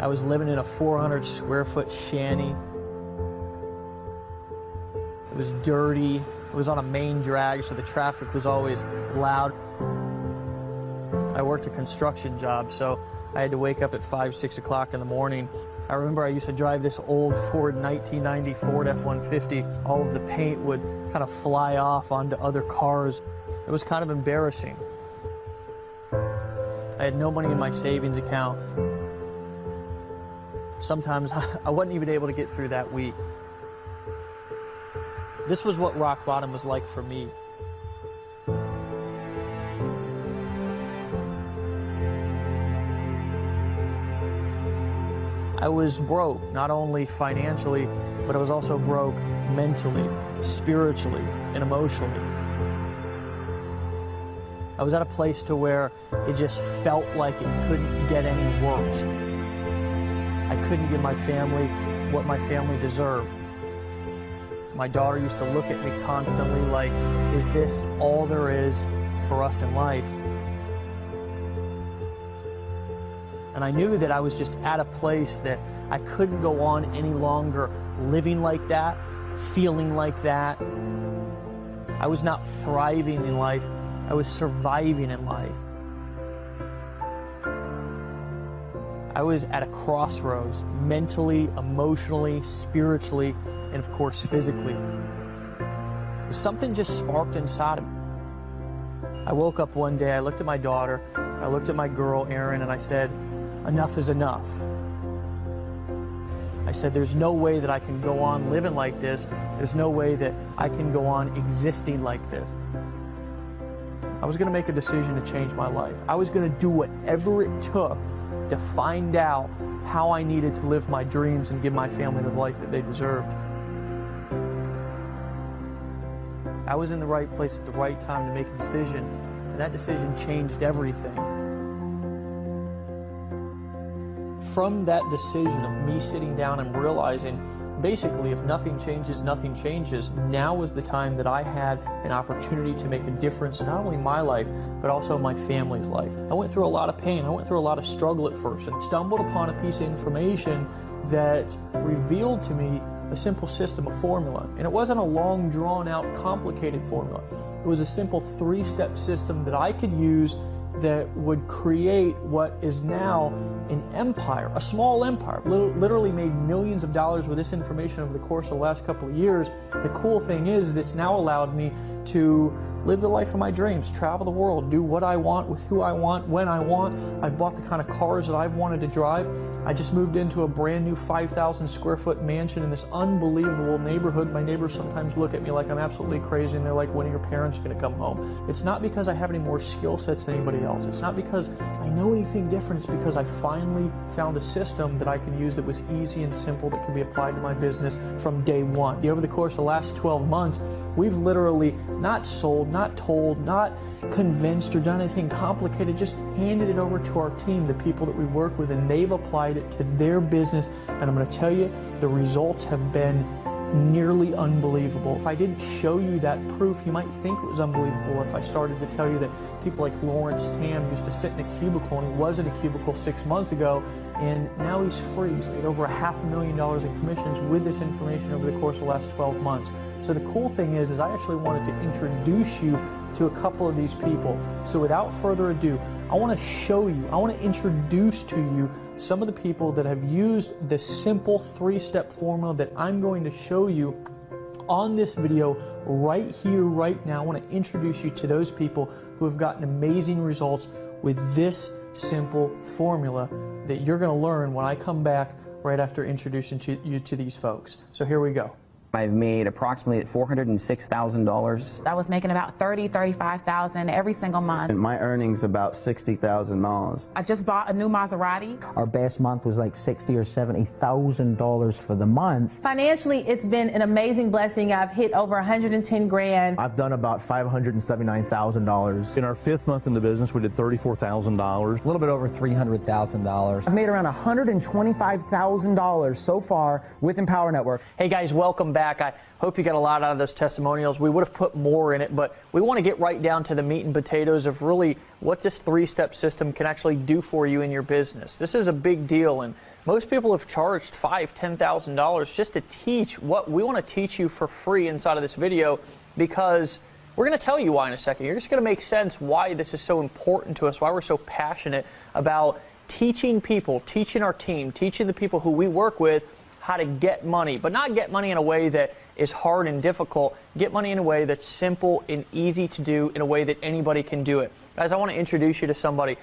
I was living in a 400 square foot shanty. It was dirty. It was on a main drag, so the traffic was always loud. I worked a construction job, so I had to wake up at 5, 6 o'clock in the morning. I remember I used to drive this old Ford 1990 Ford F-150. All of the paint would kind of fly off onto other cars. It was kind of embarrassing. I had no money in my savings account. Sometimes I wasn't even able to get through that week. This was what rock bottom was like for me. I was broke, not only financially, but I was also broke mentally, spiritually, and emotionally. I was at a place to where it just felt like it couldn't get any worse. I couldn't give my family what my family deserved. My daughter used to look at me constantly like, is this all there is for us in life? And I knew that I was just at a place that I couldn't go on any longer living like that, feeling like that. I was not thriving in life, I was surviving in life. I was at a crossroads, mentally, emotionally, spiritually, and of course physically. Something just sparked inside of me. I woke up one day, I looked at my daughter, I looked at my girl, Erin, and I said, enough is enough. I said, there's no way that I can go on living like this. There's no way that I can go on existing like this. I was going to make a decision to change my life. I was going to do whatever it took to find out how I needed to live my dreams and give my family the life that they deserved. I was in the right place at the right time to make a decision, and that decision changed everything. From that decision of me sitting down and realizing, basically, if nothing changes, nothing changes, now was the time that I had an opportunity to make a difference in not only my life, but also my family's life. I went through a lot of pain. I went through a lot of struggle at first and stumbled upon a piece of information that revealed to me a simple system, a formula. And it wasn't a long, drawn-out, complicated formula. It was a simple 3-step system that I could use that would create what is now an empire, a small empire. I've literally made millions of dollars with this information over the course of the last couple of years. The cool thing is it's now allowed me to live the life of my dreams, travel the world, do what I want with who I want, when I want. I've bought the kind of cars that I've wanted to drive. I just moved into a brand new 5,000 square foot mansion in this unbelievable neighborhood. My neighbors sometimes look at me like I'm absolutely crazy and they're like, when are your parents going to come home? It's not because I have any more skill sets than anybody else. It's not because I know anything different. It's because I finally found a system that I could use that was easy and simple that could be applied to my business from day one. Over the course of the last 12 months, we've literally not sold, not told, not convinced or done anything complicated, just handed it over to our team, the people that we work with, and they've applied it to their business. And I'm going to tell you, the results have been nearly unbelievable. If I didn't show you that proof, you might think it was unbelievable if I started to tell you that people like Lawrence Tam used to sit in a cubicle, and he was in a cubicle 6 months ago, and now he's free. He's made over $500,000 in commissions with this information over the course of the last 12 months. So the cool thing is I actually wanted to introduce you to a couple of these people. So without further ado, I want to show you, I want to introduce to you some of the people that have used the simple 3-step formula that I'm going to show you on this video right here, right now. I want to introduce you to those people who have gotten amazing results with this simple formula that you're going to learn when I come back right after introducing you to these folks. So here we go. I've made approximately $406,000. I was making about $30,000, $35,000 every single month. And my earnings about $60,000. I just bought a new Maserati. Our best month was like $60,000 or $70,000 for the month. Financially, it's been an amazing blessing. I've hit over 110 grand. I've done about $579,000. In our 5th month in the business, we did $34,000. A little bit over $300,000. I've made around $125,000 so far with Empower Network. Hey guys, welcome back. back. I hope you got a lot out of those testimonials. We would have put more in it, but we want to get right down to the meat and potatoes of really what this three-step system can actually do for you in your business. This is a big deal, and most people have charged $5,000, $10,000 just to teach what we want to teach you for free inside of this video, because we're going to tell you why in a second. You're just going to make sense why this is so important to us, why we're so passionate about teaching people, teaching our team, teaching the people who we work with how to get money, but not get money in a way that is hard and difficult. Get money in a way that's simple and easy to do, in a way that anybody can do it. Guys, I want to introduce you to somebody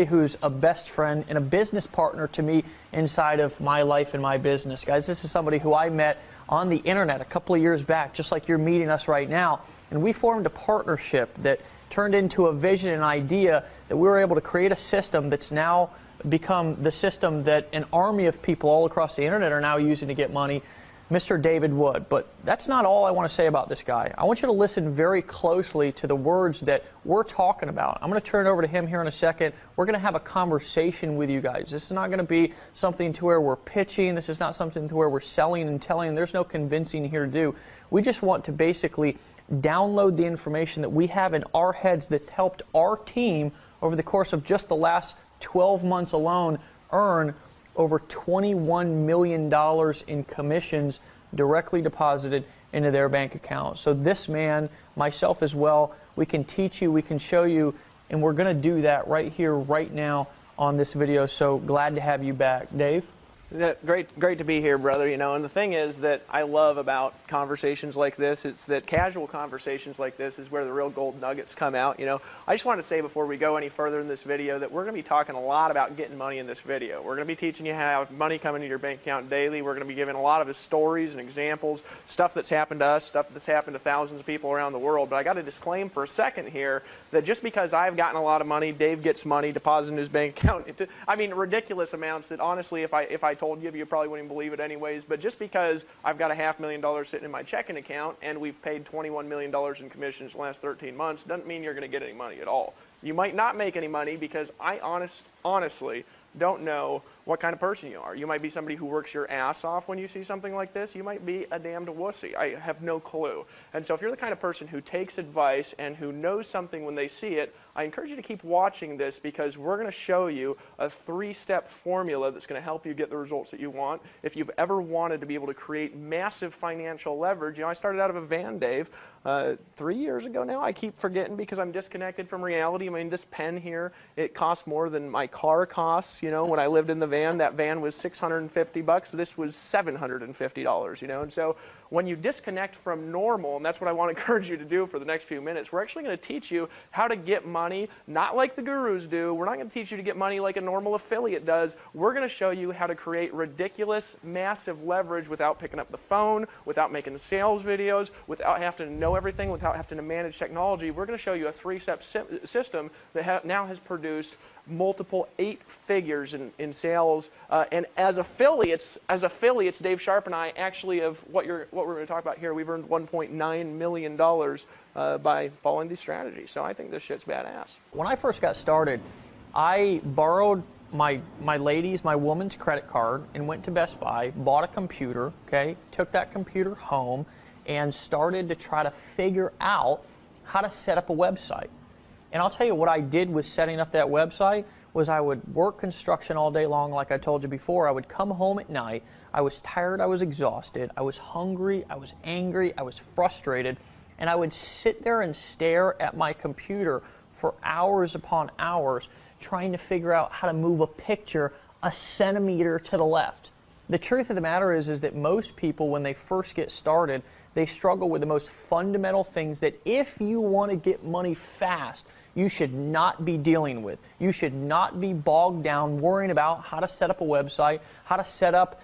who's a best friend and a business partner to me inside of my life and my business. Guys, this is somebody who I met on the internet a couple of years back, just like you're meeting us right now, and we formed a partnership that turned into a vision and idea that we were able to create a system that's now become the system that an army of people all across the internet are now using to get money, Mr. David Wood. But that's not all I want to say about this guy. I want you to listen very closely to the words that we're talking about. I'm going to turn it over to him here in a second. We're going to have a conversation with you guys. This is not going to be something to where we're pitching. This is not something to where we're selling and telling. There's no convincing here to do. We just want to basically download the information that we have in our heads that's helped our team over the course of just the last 12 months alone earn over $21 million in commissions directly deposited into their bank account. So this man, myself as well, we can teach you, we can show you, and we're going to do that right here, right now on this video. So glad to have you back. Dave? Great to be here, brother. You know, and the thing is that I love about conversations like this, it's that casual conversations like this is where the real gold nuggets come out. You know, I just want to say before we go any further in this video that we're going to be talking a lot about getting money in this video. We're going to be teaching you how to have money come into your bank account daily. We're going to be giving a lot of his stories and examples, stuff that's happened to us, stuff that's happened to thousands of people around the world. But I got to disclaim for a second here that just because I've gotten a lot of money, Dave gets money deposited in his bank account. I mean, ridiculous amounts that honestly, if I told you probably wouldn't believe it anyways. But just because I've got a $500,000 sitting in my checking account and we've paid $21 million in commissions the last 13 months doesn't mean you're going to get any money at all. You might not make any money because I honestly don't know what kind of person you are. You might be somebody who works your ass off when you see something like this. You might be a damned wussy. I have no clue. And so if you're the kind of person who takes advice and who knows something when they see it, I encourage you to keep watching this, because we're going to show you a three-step formula that's going to help you get the results that you want. If you've ever wanted to be able to create massive financial leverage, you know, I started out of a van, Dave, 3 years ago now. I keep forgetting because I'm disconnected from reality. I mean, this pen here, it costs more than my car costs. You know, when I lived in the van, that van was $650. This was $750, you know. And so when you disconnect from normal, and that's what I want to encourage you to do for the next few minutes, we're actually going to teach you how to get money, not like the gurus do. We're not going to teach you to get money like a normal affiliate does. We're going to show you how to create ridiculous, massive leverage without picking up the phone, without making sales videos, without having to know everything, without having to manage technology. We're going to show you a three-step system that now has produced multiple 8 figures in sales, and as affiliates, Dave Sharp and I actually have what we're going to talk about here. We've earned $1.9 million by following these strategies. So I think this shit's badass. When I first got started, I borrowed my woman's credit card and went to Best Buy, bought a computer, okay, took that computer home and started to try to figure out how to set up a website. And I'll tell you what I did with setting up that website was I would work construction all day long, like I told you before. I would come home at night. I was tired. I was exhausted. I was hungry. I was angry. I was frustrated. And I would sit there and stare at my computer for hours upon hours trying to figure out how to move a picture a centimeter to the left. The truth of the matter is that most people, when they first get started, they struggle with the most fundamental things that if you want to get money fast, you should not be dealing with. You should not be bogged down worrying about how to set up a website, how to set up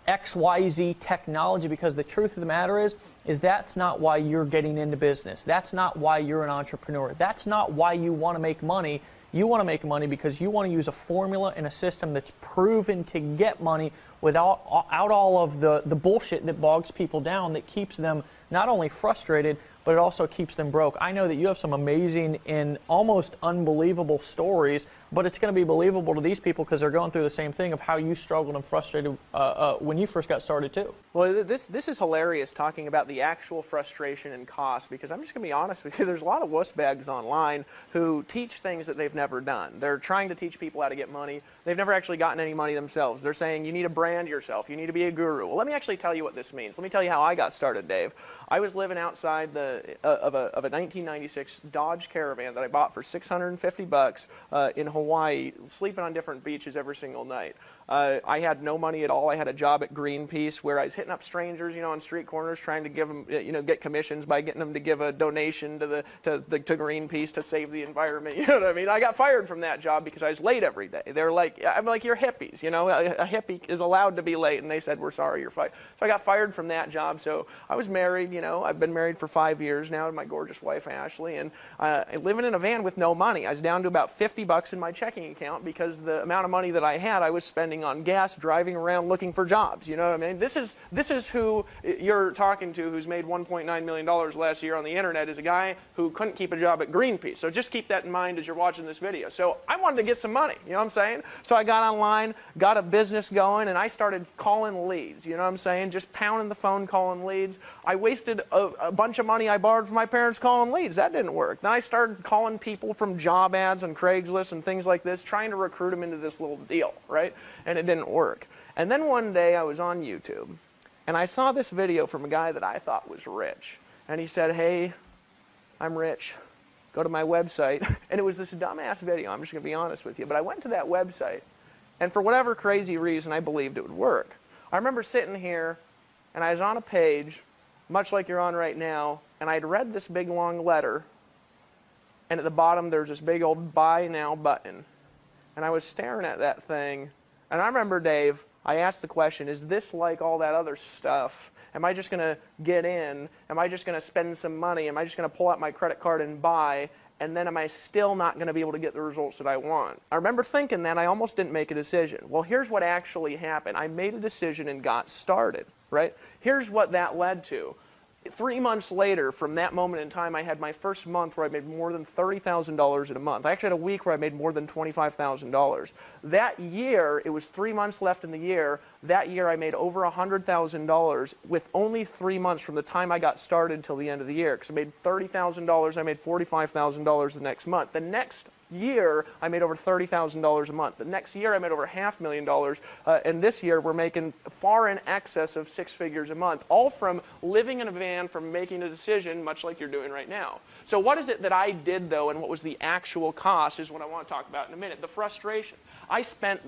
XYZ technology, because the truth of the matter is that's not why you're getting into business. That's not why you're an entrepreneur. That's not why you want to make money. You want to make money because you want to use a formula and a system that's proven to get money without all of the bullshit that bogs people down, that keeps them not only frustrated, but it also keeps them broke. I know that you have some amazing and almost unbelievable stories, but it's going to be believable to these people because they're going through the same thing of how you struggled and frustrated when you first got started too. Well, this is hilarious, talking about the actual frustration and cost, because I'm just going to be honest with you, there's a lot of wuss bags online who teach things that they've never done. They're trying to teach people how to get money. They've never actually gotten any money themselves. They're saying you need to brand yourself, you need to be a guru. Well, let me actually tell you what this means. Let me tell you how I got started, Dave. I was living outside of a 1996 Dodge Caravan that I bought for $650 in Hawaii, sleeping on different beaches every single night. I had no money at all. I had a job at Greenpeace where I was hitting up strangers, on street corners, trying to give them, get commissions by getting them to give a donation to Greenpeace to save the environment. You know what I mean? I got fired from that job because I was late every day. They're like, I'm like, you're hippies. A hippie is allowed to be late, and they said, we're sorry, you're fired. So I got fired from that job. So I was married. I've been married for 5 years now, and my gorgeous wife Ashley, and living in a van with no money. I was down to about $50 in my checking account because the amount of money that I had, I was spending on gas, driving around looking for jobs. You know what I mean? This is who you're talking to, who's made $1.9 million last year on the internet, is a guy who couldn't keep a job at Greenpeace. So just keep that in mind as you're watching this video. So I wanted to get some money, you know what I'm saying? So I got online, got a business going, and I started calling leads, you know what I'm saying? Just pounding the phone, calling leads. I wasted a bunch of money I borrowed from my parents calling leads. That didn't work. Then I started calling people from job ads on Craigslist and things like this, trying to recruit them into this little deal, right? And it didn't work. And then one day I was on YouTube, and I saw this video from a guy that I thought was rich. And he said, hey, I'm rich. Go to my website. And it was this dumbass video, I'm just going to be honest with you. But I went to that website, and for whatever crazy reason, I believed it would work. I remember sitting here, and I was on a page, much like you're on right now, and I'd read this big long letter, and at the bottom there's this big old buy now button. And I was staring at that thing, and I remember, Dave, I asked the question, is this like all that other stuff? Am I just going to get in? Am I just going to spend some money? Am I just going to pull out my credit card and buy? And then am I still not going to be able to get the results that I want? I remember thinking that. I almost didn't make a decision. Well, here's what actually happened. I made a decision and got started, right? Here's what that led to. 3 months later, from that moment in time, I had my first month where I made more than $30,000 in a month. I actually had a week where I made more than $25,000. That year, it was 3 months left in the year. That year, I made over $100,000 with only 3 months from the time I got started till the end of the year. Because I made $30,000, I made $45,000 the next month. The next year, I made over $30,000 a month. The next year, I made over $500,000, and this year, we're making far in excess of 6 figures a month, all from living in a van, from making a decision, much like you're doing right now. So what is it that I did, though, and what was the actual cost is what I want to talk about in a minute. The frustration. I spent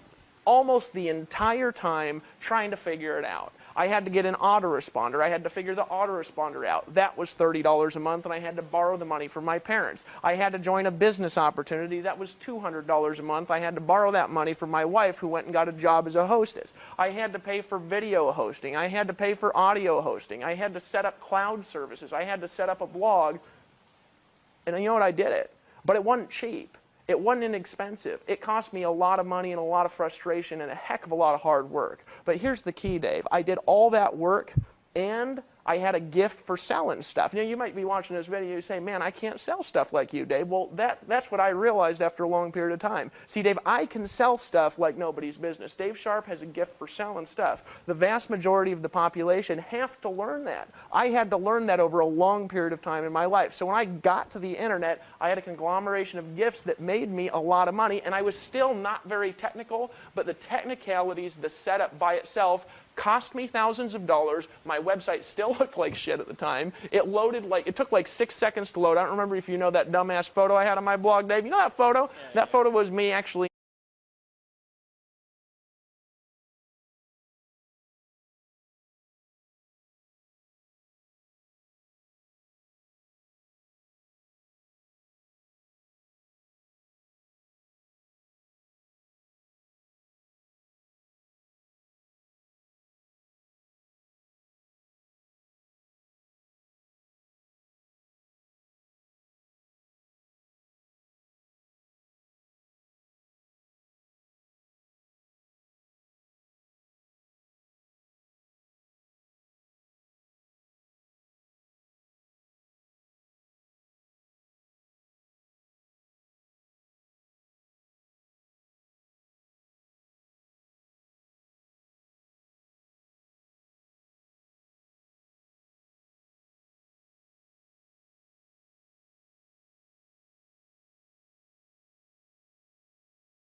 almost the entire time trying to figure it out. I had to get an autoresponder. I had to figure the autoresponder out. That was $30 a month, and I had to borrow the money from my parents. I had to join a business opportunity. That was $200 a month. I had to borrow that money from my wife, who went and got a job as a hostess. I had to pay for video hosting. I had to pay for audio hosting. I had to set up cloud services. I had to set up a blog. And you know what? I did it. But it wasn't cheap. It wasn't inexpensive. It cost me a lot of money and a lot of frustration and a heck of a lot of hard work. But here's the key, Dave. I did all that work, and I had a gift for selling stuff. You might be watching this video and you say, man, I can't sell stuff like you, Dave. Well, that's what I realized after a long period of time. See, Dave, I can sell stuff like nobody's business. Dave Sharp has a gift for selling stuff. The vast majority of the population have to learn that. I had to learn that over a long period of time in my life. So when I got to the internet, I had a conglomeration of gifts that made me a lot of money, and I was still not very technical, but the technicalities, the setup by itself, cost me thousands of dollars. My website still looked like shit at the time. It took like 6 seconds to load. I don't remember if you know that dumbass photo I had on my blog, Dave. You know that photo? Yeah, that photo was me actually